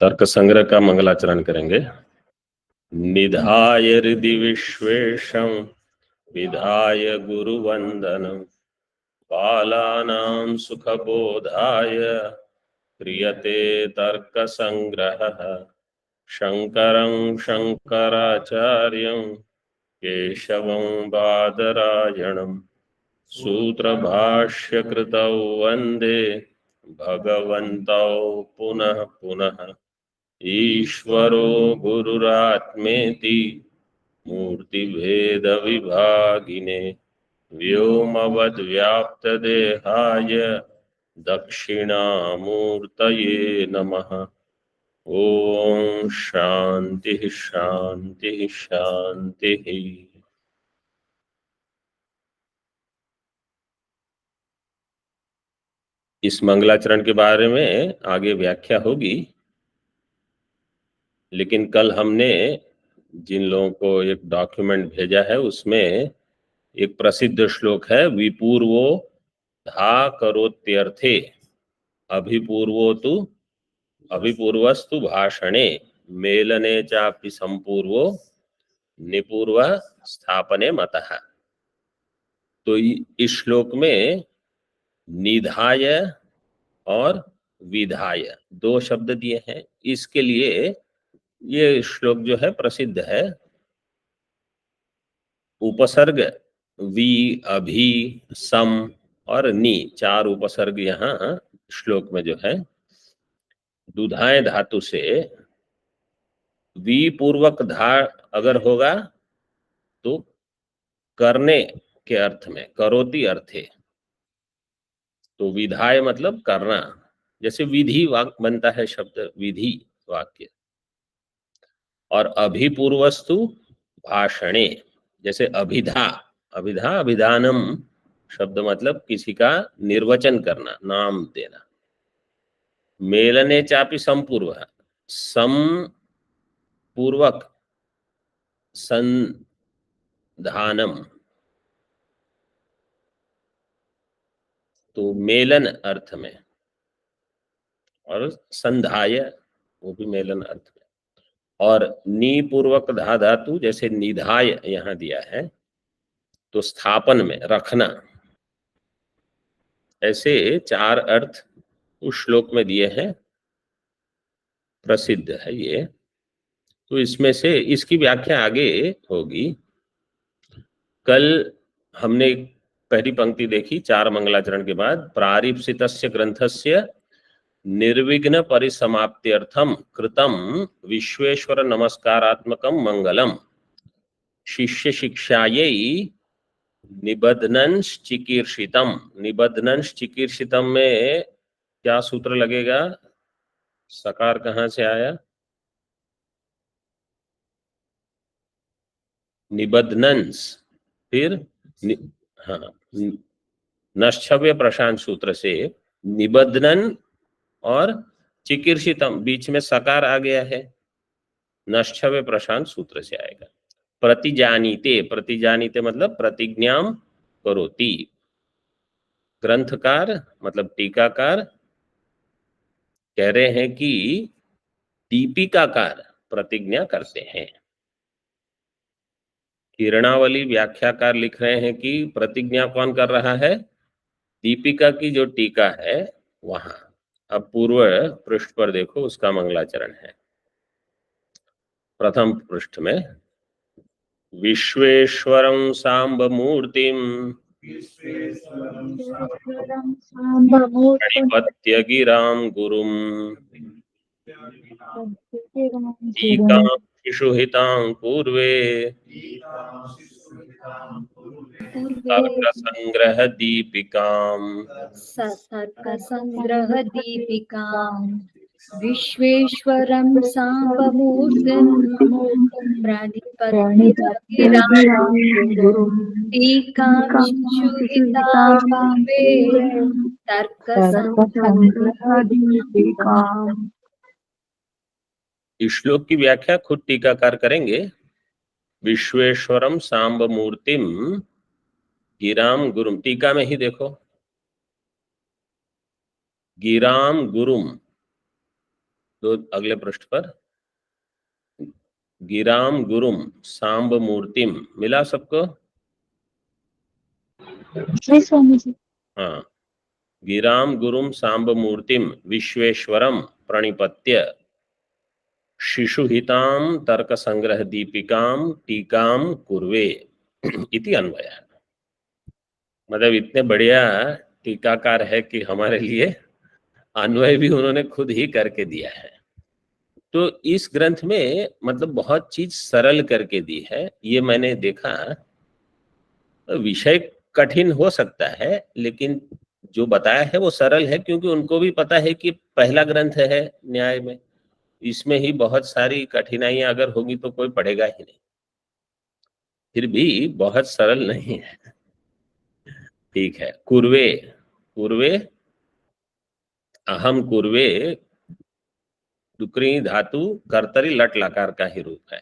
तर्क संग्रह का मंगलाचरण करेंगे। निधाय हृदि विश्वेशं विधाय गुरुवंदनं बालानां सुखबोधाय क्रियते तर्क संग्रहः। शंकरं शंकराचार्यं केशवं बादरायणं सूत्रभाष्यकृतौ वन्दे भगवन्तौ पुनः पुनः। ईश्वरो गुरुरात्मेति मूर्तिभेदविभागिने व्योमवद्व्याप्तदेहाय दक्षिणामूर्तये नमः। ओम शांति शांति शांति। इस मंगलाचरण के बारे में आगे व्याख्या होगी, लेकिन कल हमने जिन लोगों को एक डॉक्यूमेंट भेजा है उसमें एक प्रसिद्ध श्लोक है, विपूर्वो धा करोत्यर्थे अभिपूर्वस्तु भाषणे मेलने चापि संपूर्वो निपूर्व स्थापने मतः। तो इस श्लोक में निधाय और विधाय दो शब्द दिए हैं। इसके लिए ये श्लोक जो है प्रसिद्ध है। उपसर्ग वि, अभि, सम और नि, चार उपसर्ग यहाँ श्लोक में जो है। दुधाए धातु से वि पूर्वक धा अगर होगा तो करने के अर्थ में, करोति अर्थे, तो विधाय मतलब करना। जैसे विधि वाक्य बनता है शब्द विधि वाक्य, और अभिपूर्वस्तु भाषणे, जैसे अभिधा, अभिधानम शब्द मतलब किसी का निर्वचन करना, नाम देना। मेलने चापि संपूर्व, संपूर्वक संधानम, तो मेलन अर्थ में, और संधाय वो भी मेलन अर्थ में। और नी पूर्वक धा धातु, जैसे निधाय यहां दिया है तो स्थापन में रखना। ऐसे चार अर्थ उस श्लोक में दिए हैं, प्रसिद्ध है ये। तो इसमें से इसकी व्याख्या आगे होगी। कल हमने पहली पंक्ति देखी चार मंगलाचरण के बाद, प्रारीप्सितस्य ग्रंथस्य निर्विघ्न परिसमाप्त्यर्थम कृतम विश्वेश्वर नमस्कारात्मकम मंगलम शिष्य शिक्षायै निबध्नंश चिकीर्षितम। निबध्नंश चिकीर्षितम में क्या सूत्र लगेगा? सकार कहां से आया? निबध्नंस, फिर हाँ, नश्चव्य प्रशांत सूत्र से निबध्नन और चिकीर्षितम, बीच में सकार आ गया है, नश्चव्य प्रशांत सूत्र से आएगा। प्रतिजानीते, प्रतिजानीते मतलब प्रतिज्ञाम करोति। ग्रंथकार मतलब टीकाकार कह रहे हैं कि दीपिकाकार प्रतिज्ञा करते हैं। किरणावली व्याख्याकार लिख रहे हैं कि प्रतिज्ञा कौन कर रहा है? दीपिका की जो टीका है वहां। अब पूर्व पृष्ठ पर देखो, उसका मंगलाचरण है। प्रथम पृष्ठ में विश्वेश्वरं सांब मूर्तिम प्रणिपत्य गिरां गुरुम टीकां शिशुहितां पूर्वे तर्क संग्रह दीपिकाम्। तर्कसंग्रह दीपिकाम् विश्वेश्वरं सांबमूर्तिं प्रणिपत्य गिरां टीकां शिशुहितां पूर्वे तर्कसंग्रह दीपिकाम्। इस श्लोक की व्याख्या खुद टीकाकार करेंगे। विश्वेश्वरम सांब मूर्तिम गिराम गुरुम, टीका में ही देखो, गिराम गुरुम, तो अगले पृष्ठ पर गिराम गुरुम सांब मूर्तिम मिला सबको? जी स्वामी जी। हाँ, गिराम गुरुम सांब मूर्तिम विश्वेश्वरम प्रणिपत्य शिशुहिताम तर्क संग्रह दीपिकाम टीकाम कुर्वे इति अन्वय। मतलब इतने बढ़िया टीकाकार है कि हमारे लिए अन्वय भी उन्होंने खुद ही करके दिया है। तो इस ग्रंथ में मतलब बहुत चीज सरल करके दी है। ये मैंने देखा, विषय कठिन हो सकता है लेकिन जो बताया है वो सरल है, क्योंकि उनको भी पता है कि पहला ग्रंथ है न्याय में, इसमें ही बहुत सारी कठिनाइयां अगर होगी तो कोई पढ़ेगा ही नहीं। फिर भी बहुत सरल नहीं है। ठीक है, कुर्वे, कुर्वे अहम कुर्वे डुकरी धातु कर्तरी लट लकार का ही रूप है।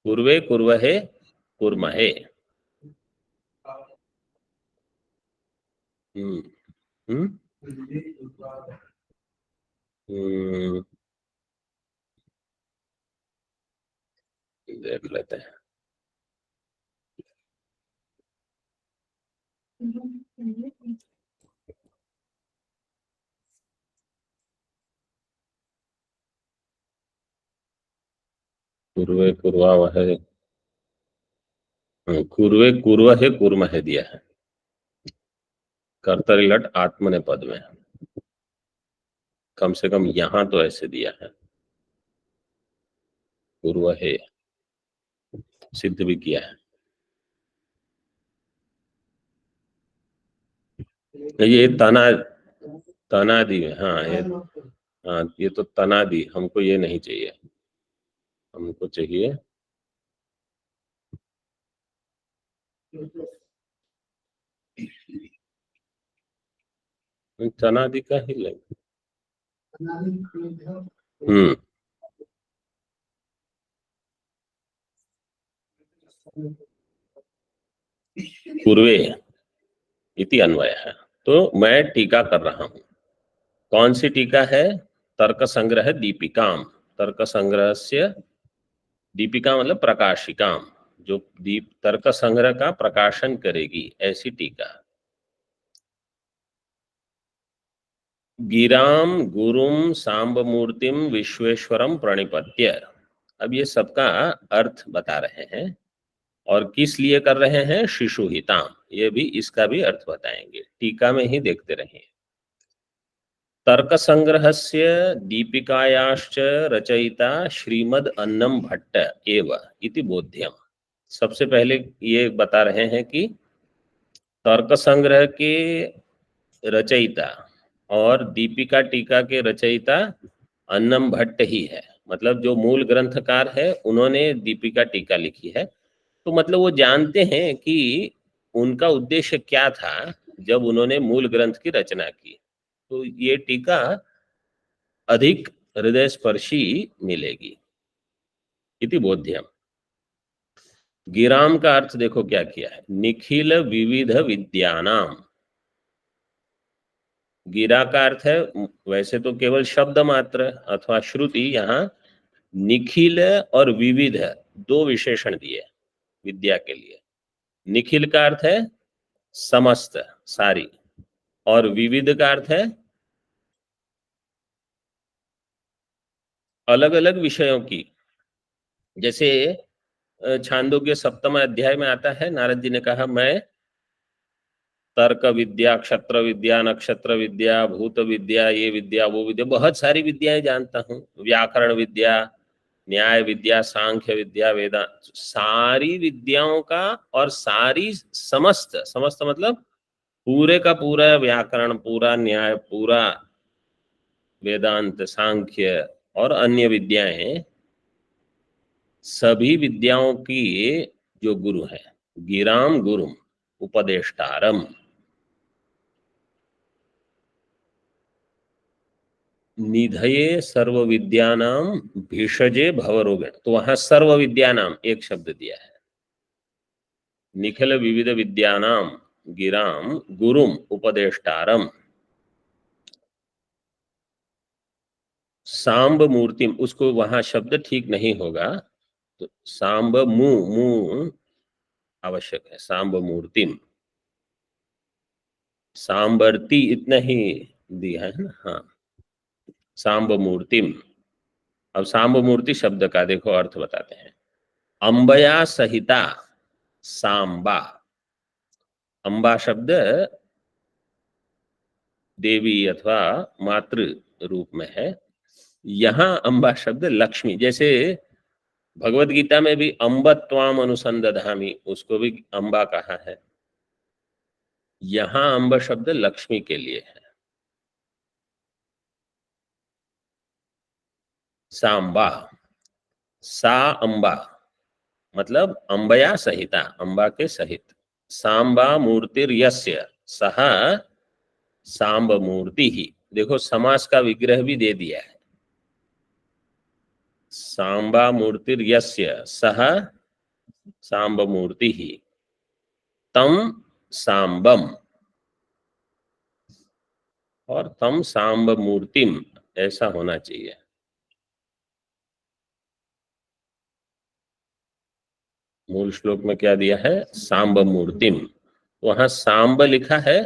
कुर्वे कुर्वहे कुर्महे। हम्म हम्म हम्म, देख लेते हैं। कुर्वे कुर्वा वह, कुर्वे कुर्वहे कुर्महे दिया है, कर्तरी लट आत्मने पद में। कम से कम यहां तो ऐसे दिया है, कुर्वहे सिद्ध भी किया है। ये तनादि है, हाँ ये, हाँ ये तो तनादि, हमको ये नहीं चाहिए, हमको चाहिए तनादि का ही लेंगे। हम्म, पूर्वे इति अन्वय है। तो मैं टीका कर रहा हूं। कौन सी टीका है? तर्क संग्रह दीपिकाम, तर्क संग्रह से, दीपिका मतलब प्रकाशिकाम, जो दीप तर्क संग्रह का प्रकाशन करेगी, ऐसी टीका। गिराम गुरुम सांब मूर्तिम विश्वेश्वरम प्रणिपत्य। अब ये सबका अर्थ बता रहे हैं, और किस लिए कर रहे हैं? शिशु हिताम, ये भी, इसका भी अर्थ बताएंगे, टीका में ही देखते रहिए। तर्क संग्रहस्य दीपिकायाश्च रचयिता श्रीमद अन्नम भट्ट एव इति बोध्यम। सबसे पहले ये बता रहे हैं कि तर्क संग्रह के रचयिता और दीपिका टीका के रचयिता अन्नम भट्ट ही है। मतलब जो मूल ग्रंथकार है उन्होंने दीपिका टीका लिखी है। तो मतलब वो जानते हैं कि उनका उद्देश्य क्या था जब उन्होंने मूल ग्रंथ की रचना की। तो ये टीका अधिक हृदय स्पर्शी मिलेगी, इति बोध्यम। गिराम का अर्थ देखो क्या किया है, निखिल विविध विद्यानाम। गिरा का अर्थ है वैसे तो केवल शब्द मात्र अथवा श्रुति, यहाँ निखिल और विविध दो विशेषण दिए विद्या के लिए। निखिल का अर्थ है समस्त, सारी, और विविध का अर्थ है अलग अलग विषयों की। जैसे छांदोग्य सप्तम अध्याय में आता है, नारद जी ने कहा मैं तर्क विद्या, क्षत्र विद्या, नक्षत्र विद्या, भूत विद्या, ये विद्या वो विद्या, बहुत सारी विद्याएं जानता हूँ, व्याकरण विद्या, न्याय विद्या, सांख्य विद्या, वेदांत, सारी विद्याओं का, और सारी समस्त, समस्त मतलब पूरे का पूरा व्याकरण, पूरा न्याय, पूरा वेदांत, सांख्य और अन्य विद्याएं, सभी विद्याओं की जो गुरु है, गिराम गुरुम उपदेष्टारम। निधये सर्व विद्यानाम भिषजे भवरोग, तो वहां सर्व विद्यानाम एक शब्द दिया है। निखिल विविध विद्यानाम गिराम गुरुम उपदेष्टारम। सांब मूर्तिम, उसको वहां शब्द ठीक नहीं होगा, तो सांब मु आवश्यक है, सांब मूर्तिम। सांबरती इतना ही दिया है ना, हाँ, सांब मूर्तिम। अब सांब मूर्ति शब्द का देखो अर्थ बताते हैं। अंबया सहिता सांबा। अंबा शब्द देवी अथवा मातृ रूप में है। यहां अंबा शब्द लक्ष्मी, जैसे भगवत गीता में भी अंब त्वाम अनुसंदधामि, उसको भी अंबा कहा है। यहां अंब शब्द लक्ष्मी के लिए है। सांबा, सा अंबा मतलब अंबया सहिता, अंबा के सहित। सांबा मूर्तिर्यस्य सह सांब मूर्ति ही। देखो समास का विग्रह भी दे दिया है। सांबा मूर्तिर्यस्य सह सांब मूर्ति ही तम सांबम, और तम सांब मूर्तिम ऐसा होना चाहिए। मूल श्लोक में क्या दिया है, सांब मूर्तिम, वहां सांब लिखा है,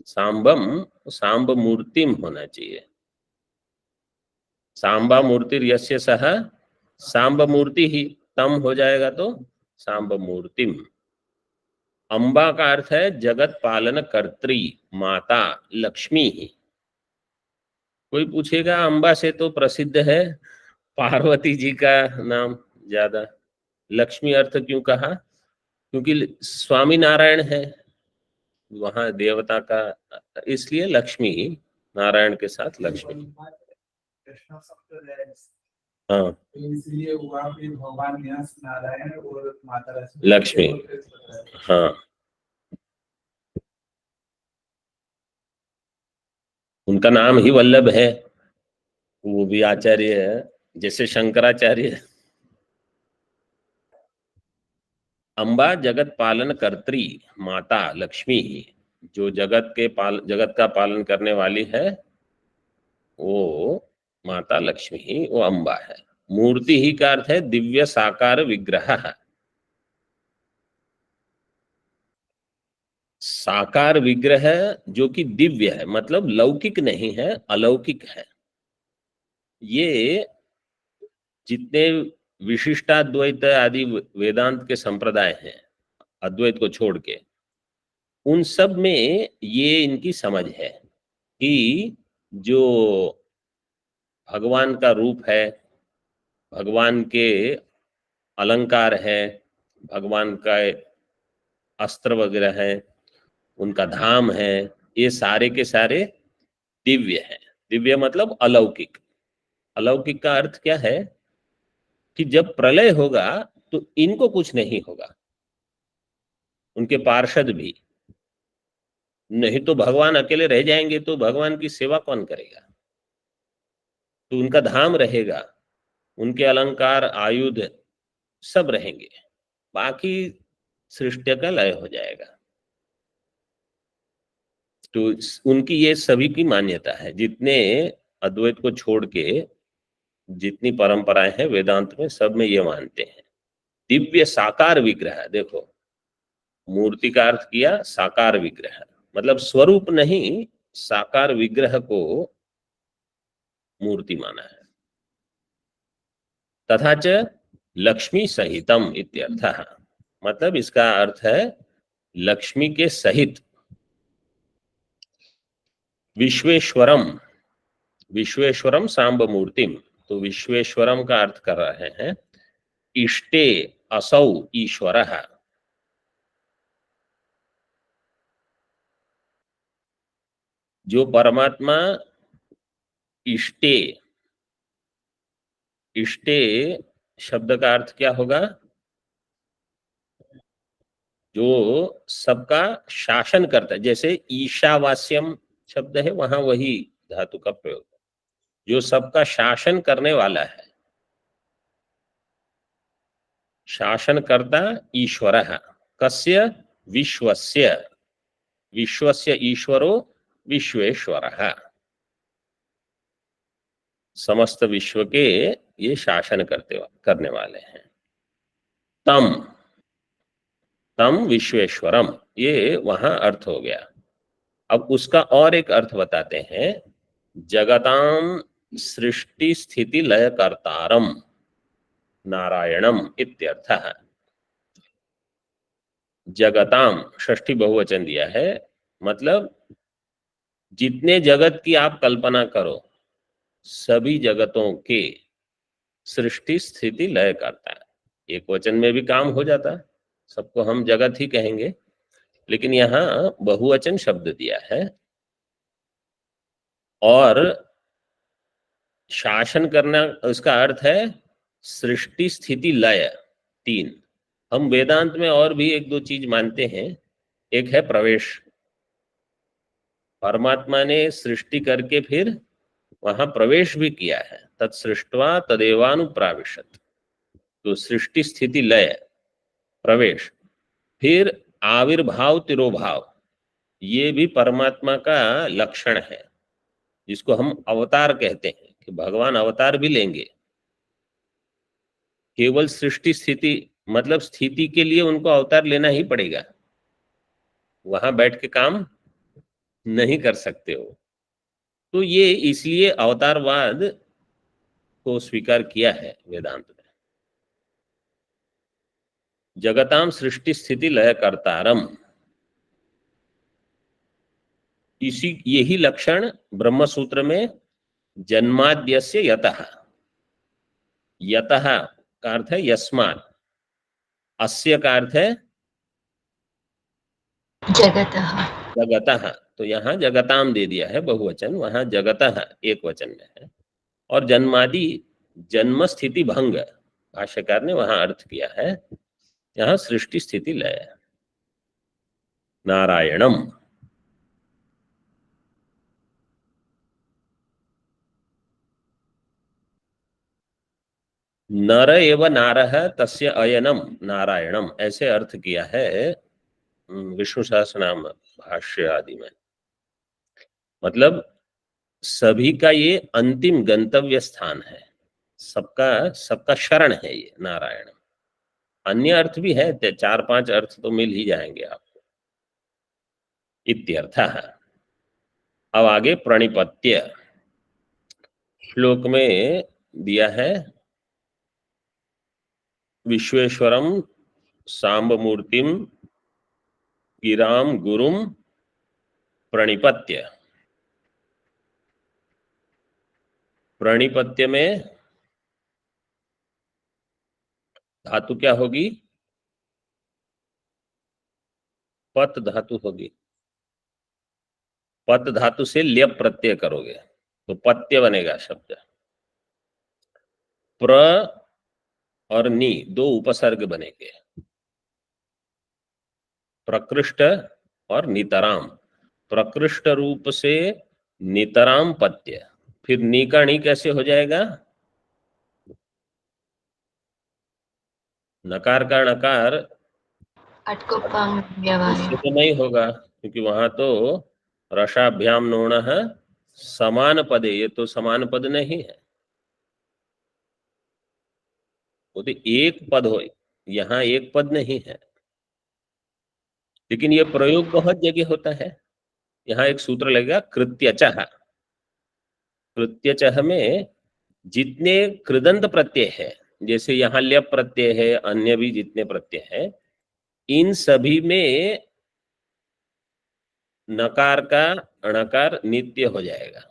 सांबम सांब मूर्तिम होना चाहिए। सांबा मूर्ति यस्य सह सांब मूर्ति ही तम हो जाएगा तो सांब मूर्तिम। अंबा का अर्थ है जगत पालन कर्त्री, माता लक्ष्मी ही। कोई पूछेगा अंबा से तो प्रसिद्ध है पार्वती जी का नाम ज्यादा, लक्ष्मी अर्थ क्यों कहा, क्योंकि स्वामी नारायण है वहां देवता का, इसलिए लक्ष्मी, नारायण के साथ लक्ष्मी। हाँ, इसलिए वहाँ पे भगवान यहाँ नारायण और माता लक्ष्मी, हाँ। उनका नाम ही वल्लभ है, वो भी आचार्य है, जैसे शंकराचार्य। अंबा जगत पालन कर्त्री, माता लक्ष्मी ही। जो जगत का पालन करने वाली है वो माता लक्ष्मी ही, वो अंबा है। मूर्ति ही का अर्थ है दिव्य साकार विग्रह। साकार विग्रह जो कि दिव्य है, मतलब लौकिक नहीं है, अलौकिक है। ये जितने विशिष्टाद्वैत आदि वेदांत के संप्रदाय हैं, अद्वैत को छोड़ के, उन सब में ये इनकी समझ है कि जो भगवान का रूप है, भगवान के अलंकार है, भगवान का अस्त्र वगैरह है, उनका धाम है, ये सारे के सारे दिव्य हैं। दिव्य मतलब अलौकिक। अलौकिक का अर्थ क्या है कि जब प्रलय होगा तो इनको कुछ नहीं होगा, उनके पार्षद भी नहीं, तो भगवान अकेले रह जाएंगे तो भगवान की सेवा कौन करेगा। तो उनका धाम रहेगा, उनके अलंकार आयुध सब रहेंगे, बाकी सृष्टि का लय हो जाएगा। तो उनकी ये सभी की मान्यता है, जितने अद्वैत को छोड़ के जितनी परंपराएं हैं वेदांत में, सब में ये मानते हैं। दिव्य साकार विग्रह, देखो मूर्ति का अर्थ किया साकार विग्रह, मतलब स्वरूप नहीं, साकार विग्रह को मूर्ति माना है। तथा च लक्ष्मी सहितम इत्यर्थः, मतलब इसका अर्थ है लक्ष्मी के सहित। विश्वेश्वरम, विश्वेश्वरम सांब मूर्तिम, तो विश्वेश्वरम का अर्थ कर रहे हैं इष्टे असौ ईश्वरः। जो परमात्मा इष्टे, इष्टे शब्द का अर्थ क्या होगा, जो सबका शासन करता है। जैसे ईशावास्यम शब्द है, वहां वही धातु का प्रयोग है, जो सबका शासन करने वाला है। शासनकर्ता ईश्वरः, कस्य, विश्वस्य, विश्वस्य ईश्वरो विश्वेश्वरः। समस्त विश्व के ये शासन करने वाले हैं। तम, तम विश्वेश्वरम, ये वहां अर्थ हो गया। अब उसका और एक अर्थ बताते हैं, जगताम सृष्टि स्थिति लय कर्तारम नारायणम इत्यर्थः। जगताम षष्ठी बहुवचन दिया है, मतलब जितने जगत की आप कल्पना करो, सभी जगतों के सृष्टि स्थिति लय करता है। एक वचन में भी काम हो जाता है, सबको हम जगत ही कहेंगे, लेकिन यहाँ बहुवचन शब्द दिया है। और शासन करना, उसका अर्थ है सृष्टि स्थिति लय, तीन। हम वेदांत में और भी एक दो चीज मानते हैं। एक है प्रवेश, परमात्मा ने सृष्टि करके फिर वहां प्रवेश भी किया है, तत्सृष्ट्वा तदेवानुप्राविशत। तो सृष्टि स्थिति लय प्रवेश, फिर आविर्भाव तिरोभाव, ये भी परमात्मा का लक्षण है, जिसको हम अवतार कहते हैं कि भगवान अवतार भी लेंगे। केवल सृष्टि स्थिति, मतलब स्थिति के लिए उनको अवतार लेना ही पड़ेगा, वहां बैठ के काम नहीं कर सकते हो। तो ये इसलिए अवतारवाद को स्वीकार किया है वेदांत में। जगताम सृष्टि स्थिति लय कर्तारम, इसी यही लक्षण ब्रह्म सूत्र में जन्माद्यस्य यतः, यतः का अर्थ है यस्मात्, अस्य का अर्थ है जगतः। जगतः। तो यहाँ जगताम दे दिया है बहुवचन, वहां जगतः एक वचन में है। और जन्मादि, जन्म स्थिति भंग, भाष्यकार ने वहां अर्थ किया है, यहाँ सृष्टि स्थिति लय। नारायणम, नर एव नारः तस्य अयनम नारायणम, ऐसे अर्थ किया है विष्णु सहस्रनाम भाष्य आदि में। मतलब सभी का ये अंतिम गंतव्य स्थान है, सबका सबका शरण है ये नारायण। अन्य अर्थ भी है, चार पांच अर्थ तो मिल ही जाएंगे आपको। इत्यर्थः। अब आगे प्रणिपत्य श्लोक में दिया है, विश्वेश्वरम सांब मूर्तिम गिराम गुरुम प्रणिपत्य। प्रणिपत्य में धातु क्या होगी? पत धातु होगी। पत धातु से ल्यप प्रत्यय करोगे तो पत्य बनेगा शब्द। प्र और नी दो उपसर्ग बनेंगे, प्रकृष्ट और नितराम। प्रकृष्ट रूप से नितराम पत्य, फिर नी का नी कैसे हो जाएगा? नकार का नकार उससे तो नहीं होगा, क्योंकि वहां तो रसाभ्याम नोण समान पदे, ये तो समान पद नहीं है, वो तो एक पद हो, यहाँ एक पद नहीं है। लेकिन ये प्रयोग बहुत जगह होता है। यहाँ एक सूत्र लगेगा कृत्यचः। कृत्यचः में जितने कृदंत प्रत्यय है, जैसे यहाँ ल्यप प्रत्यय है, अन्य भी जितने प्रत्यय है, इन सभी में नकार का अणकार नित्य हो जाएगा।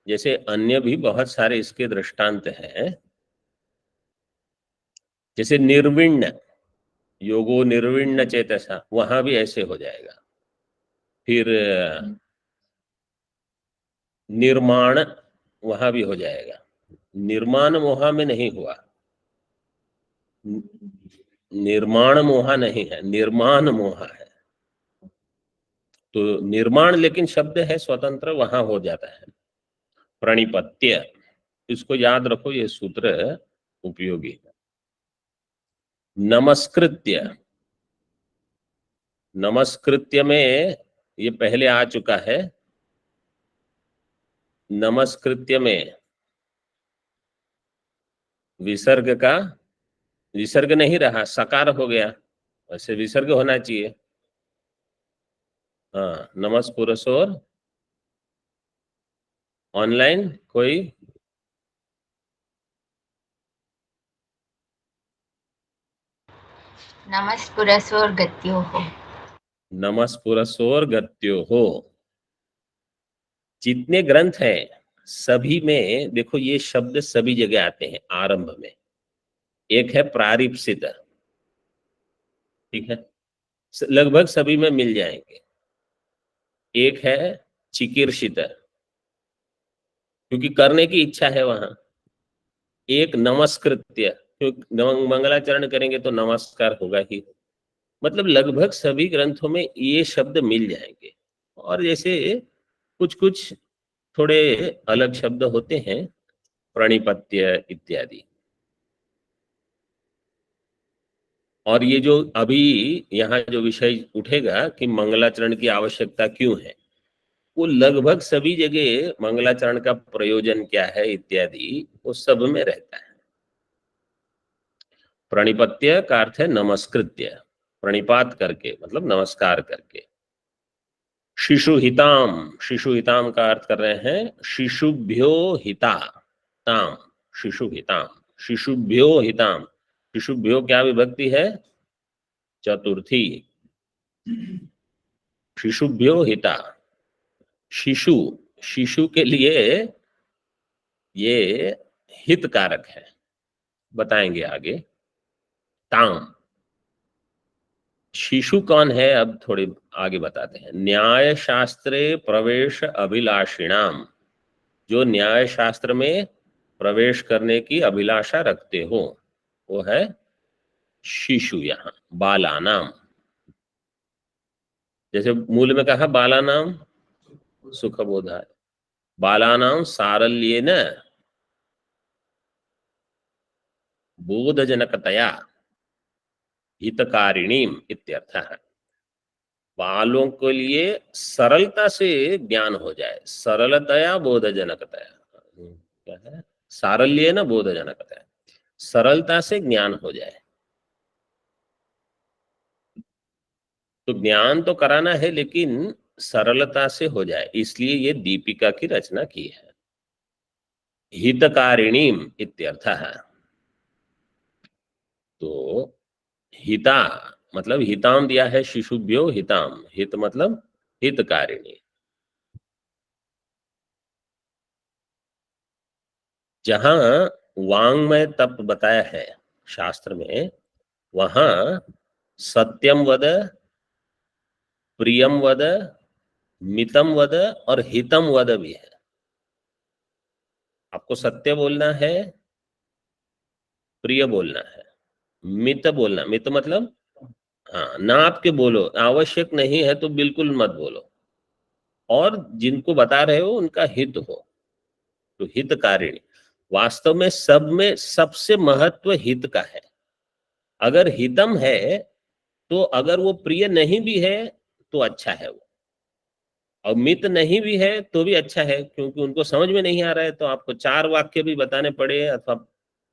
जैसे अन्य भी बहुत सारे इसके दृष्टांत हैं, जैसे निर्विण्ण, योगो निर्विण्ण चेतसा, वहां भी ऐसे हो जाएगा। फिर निर्माण, वहां भी हो जाएगा। निर्माण मोहा में नहीं हुआ, निर्माण मोहा नहीं है, निर्माण मोहा है। तो निर्माण लेकिन शब्द है स्वतंत्र, वहां हो जाता है प्रणिपत्य। इसको याद रखो, ये सूत्र उपयोगी है। नमस्कृत्य, नमस्कृत्य में ये पहले आ चुका है। नमस्कृत्य में विसर्ग का विसर्ग नहीं रहा, सकार हो गया, वैसे विसर्ग होना चाहिए। हाँ, नमस्पुरसोर। ऑनलाइन कोई? नमस्पुरसोर गत्योः। नमस्पुरसोर गत्योः। जितने ग्रंथ हैं सभी में देखो ये शब्द सभी जगह आते हैं आरंभ में। एक है प्रारिप्सित, ठीक है, लगभग सभी में मिल जाएंगे। एक है चिकीर्षित, क्योंकि करने की इच्छा है वहां। एक नमस्कृत्य, क्योंकि मंगलाचरण करेंगे तो नमस्कार होगा ही। मतलब लगभग सभी ग्रंथों में ये शब्द मिल जाएंगे। और जैसे कुछ कुछ थोड़े अलग शब्द होते हैं, प्रणिपत्य इत्यादि। और ये जो अभी यहाँ जो विषय उठेगा कि मंगलाचरण की आवश्यकता क्यों है, वो लगभग सभी जगह मंगलाचरण का प्रयोजन क्या है इत्यादि वो सब में रहता है। प्रणिपत्य का अर्थ है नमस्कृत्य, प्रणिपात करके मतलब नमस्कार करके। शिशुहिताम, शिशुहिताम का अर्थ कर रहे हैं शिशुभ्यो हिता ताम, शिशुहिताम, शिशुभ्यो हिताम। शिशुभ्यो क्या विभक्ति है? चतुर्थी। शिशुभ्यो हिता, शिशु, शिशु के लिए ये हित कारक है, बताएंगे आगे। ताम, शिशु कौन है अब थोड़े आगे बताते हैं। न्याय शास्त्रे प्रवेश अभिलाषिणाम, जो न्याय शास्त्र में प्रवेश करने की अभिलाषा रखते हो वो है शिशु। यहाँ बालानाम, जैसे मूल में कहा बालानाम सुखबोधाय, बालानाम सारल्येन बोधजनकतया हितकारिणीम इत्यर्थः। बालों के लिए सरलता से ज्ञान हो जाए, सरलतया बोधजनकतया, क्या है? सारल्येन बोधजनकतया, सरलता से ज्ञान हो जाए। तो ज्ञान तो कराना है लेकिन सरलता से हो जाए, इसलिए ये दीपिका की रचना की है। हितकारिणीम इत्यर्थः। तो हिता मतलब हिताम दिया है, शिशुभ्यो हिताम, हित मतलब हितकारिणी। जहां वांग्मय तप बताया है शास्त्र में, वहां सत्यम वद, प्रियम वद, मितम वद और हितम वद भी है। आपको सत्य बोलना है, प्रिय बोलना है, मित बोलना, मित मतलब हाँ नाप के बोलो, आवश्यक नहीं है तो बिल्कुल मत बोलो, और जिनको बता रहे हो उनका हित हो, तो हितकारिणी। वास्तव में सब में सबसे महत्व हित का है। अगर हितम है तो अगर वो प्रिय नहीं भी है तो अच्छा है वो, और मित नहीं भी है तो भी अच्छा है, क्योंकि उनको समझ में नहीं आ रहा है तो आपको 4 वाक्य भी बताने पड़े अथवा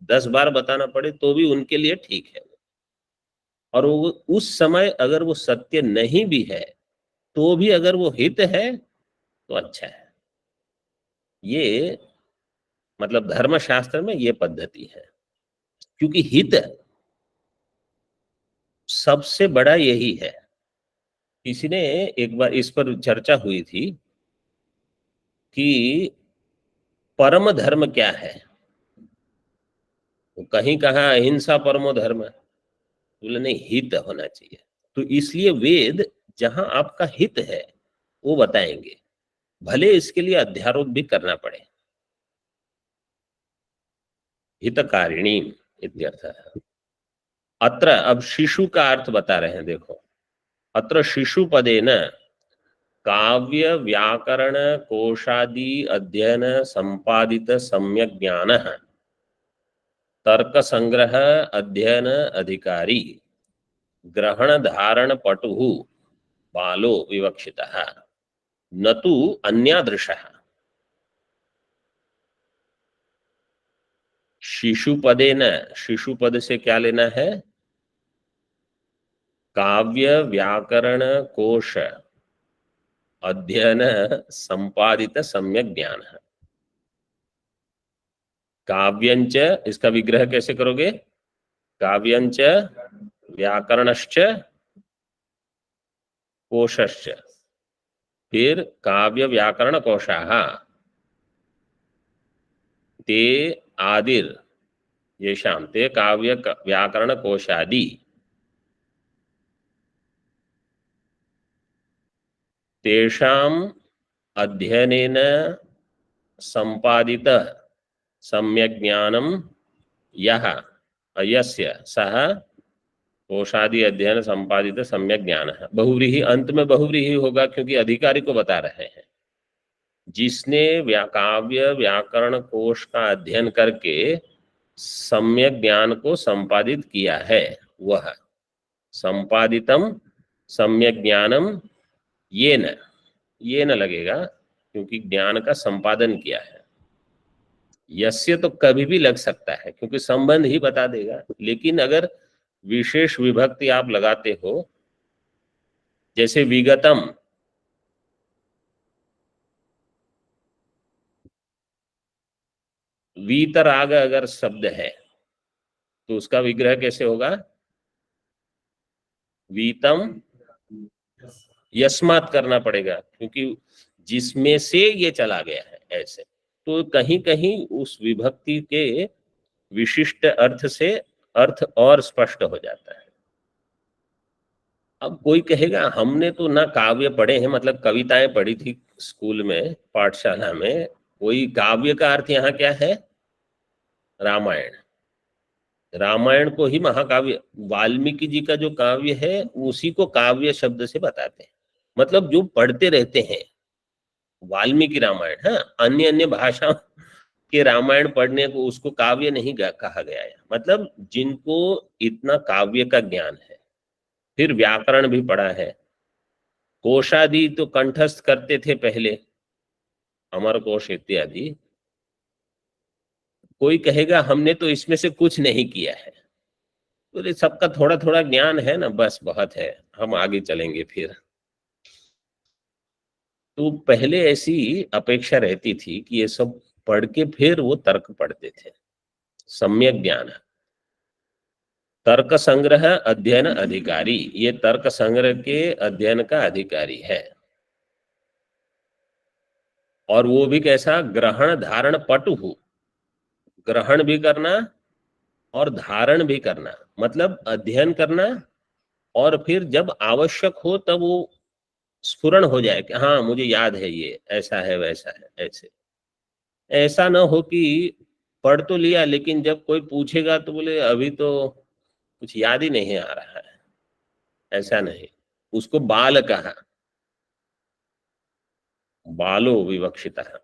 10 बार बताना पड़े तो भी उनके लिए ठीक है। और वो उस समय अगर वो सत्य नहीं भी है तो भी अगर वो हित है तो अच्छा है। ये मतलब धर्मशास्त्र में ये पद्धति है, क्योंकि हित सबसे बड़ा यही है। किसी ने एक बार इस पर चर्चा हुई थी कि परम धर्म क्या है। तो कहीं कहा अहिंसा परमो धर्म, बोले नहीं हित होना चाहिए। तो इसलिए वेद जहां आपका हित है वो बताएंगे, भले इसके लिए अध्यारोप भी करना पड़े। हितकारिणी इत्यर्थ है। अत्र अब शिशु का अर्थ बता रहे हैं, देखो अत्र शिशु पदे न काव्य व्याकरण कोशादि अध्ययन संपादित सम्यक ज्ञान, तर्क संग्रह अध्ययन अधिकारी, ग्रहण धारण पटु बालो विवक्षितः, न तु अन्यादृशः। शिशुपदेन, शिशुपद से क्या लेना है? काव्य व्याकरण कोश अध्ययन संपादित सम्यक ज्ञान। काव्यंच, इसका विग्रह कैसे करोगे? काव्यंच व्याकरणश्च कोशश्च, फिर काव्य व्याकरण कोशाः ते आदिर येषां, ते काव्य व्याकरण कोशादि तेषाम् अध्ययनेन संपादित सम्यक ज्ञानम यह यस्य सह कोशादि अध्ययन संपादित सम्यक ज्ञान है। बहुव्रीहि, अंत में बहुव्रीहि होगा क्योंकि अधिकारी को बता रहे हैं। जिसने काव्य व्याकरण कोश का अध्ययन करके सम्यक ज्ञान को संपादित किया है, वह संपादितम सम्यक ज्ञानम येन लगेगा क्योंकि ज्ञान का संपादन किया है। यस्य तो कभी भी लग सकता है क्योंकि संबंध ही बता देगा, लेकिन अगर विशेष विभक्ति आप लगाते हो, जैसे विगतम, वीतराग अगर शब्द है तो उसका विग्रह कैसे होगा? वीतम यस्मात् करना पड़ेगा क्योंकि जिसमें से ये चला गया है, ऐसे। तो कहीं कहीं उस विभक्ति के विशिष्ट अर्थ से अर्थ और स्पष्ट हो जाता है। अब कोई कहेगा हमने तो ना काव्य पढ़े हैं, मतलब कविताएं पढ़ी थी स्कूल में, पाठशाला में, कोई काव्य का अर्थ यहाँ क्या है? रामायण। रामायण को ही महाकाव्य, वाल्मीकि जी का जो काव्य है उसी को काव्य शब्द से बताते हैं, मतलब जो पढ़ते रहते हैं वाल्मीकि रामायण। हाँ, अन्य अन्य भाषा के रामायण पढ़ने को उसको काव्य नहीं कहा गया है, मतलब जिनको इतना काव्य का ज्ञान है। फिर व्याकरण भी पढ़ा है, कोशादि तो कंठस्थ करते थे पहले, अमर कोश इत्यादि। कोई कहेगा हमने तो इसमें से कुछ नहीं किया है, तो सबका थोड़ा थोड़ा ज्ञान है ना, बस बहुत है, हम आगे चलेंगे। फिर तो पहले ऐसी अपेक्षा रहती थी कि ये सब पढ़ के फिर वो तर्क पढ़ते थे। सम्यक ज्ञान, तर्क संग्रह अध्ययन अधिकारी, ये तर्क संग्रह के अध्ययन का अधिकारी है। और वो भी कैसा? ग्रहण धारण पटु, ग्रहण भी करना और धारण भी करना, मतलब अध्ययन करना और फिर जब आवश्यक हो तब वो स्फुरण हो जाए कि हाँ मुझे याद है, ये ऐसा है वैसा है। ऐसे ऐसा ना हो कि पढ़ तो लिया लेकिन जब कोई पूछेगा तो बोले अभी तो कुछ याद ही नहीं आ रहा है, ऐसा नहीं। उसको बाल कहा, बालो विवक्षितः,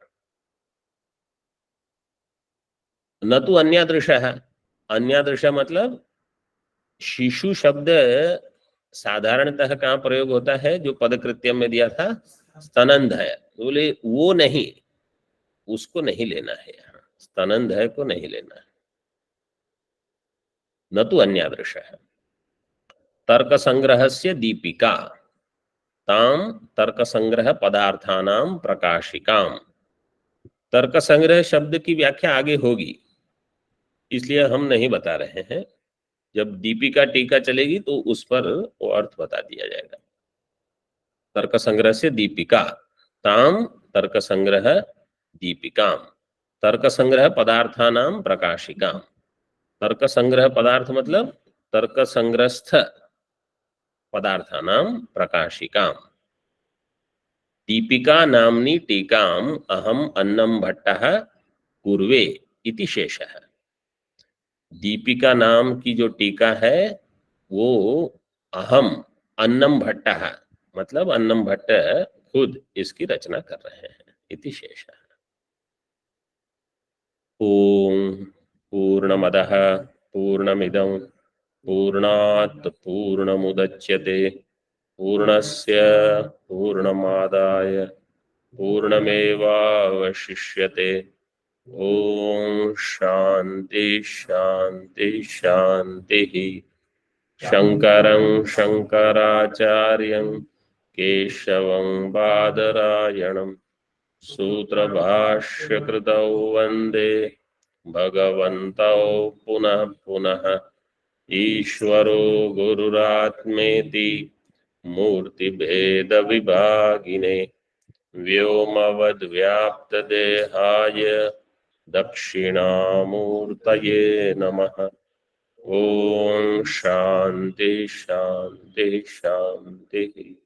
न तो अन्यादृश है। अन्यादृश मतलब शिशु शब्द साधारणतः कहाँ प्रयोग होता है? जो पदकृत्यम में दिया था, स्तनंद है, बोले वो नहीं, उसको नहीं लेना है यहाँ, स्तनंद है को नहीं लेना है, न तो अन्यादृश है। तर्क संग्रहस्य दीपिका ताम तर्क संग्रह पदार्थानाम प्रकाशिकाम। तर्क संग्रह शब्द की व्याख्या आगे होगी, इसलिए हम नहीं बता रहे हैं। जब दीपिका टीका चलेगी तो उस पर वो अर्थ बता दिया जाएगा। तर्क संग्रह से दीपिका ताम तर्क संग्रह दीपिकाम, तर्क संग्रह पदार्थानाम प्रकाशिकाम। तर्क संग्रह पदार्थ मतलब तर्क संग्रस्थ पदार्थानाम प्रकाशिकाम। दीपिका नामनी टीकाम अहम अन्नम भट्टः कुर्वे इति शेषः। दीपिका नाम की जो टीका है वो अहम अन्नम भट्टः, मतलब अन्नम भट्ट खुद इसकी रचना कर रहे हैं, इति शेषः। ओम पूर्णमदः पूर्णमिदं पूर्णात् पूर्णमुदच्यते पूर्णस्य पूर्णमादाय पूर्णमेवावशिष्यते। ओम शांति शांति शांति। शंकरं शंकराचार्यं केशवं बादरायणं सूत्रभाष्यकृतौ वन्दे भगवन्तौ पुनः पुनः। ईश्वरो गुरुरात्मेति मूर्तिभेदविभागिने व्योमवद्व्याप्तदेहाय दक्षिणामूर्तये नमः। ओम शांति शांति शांति।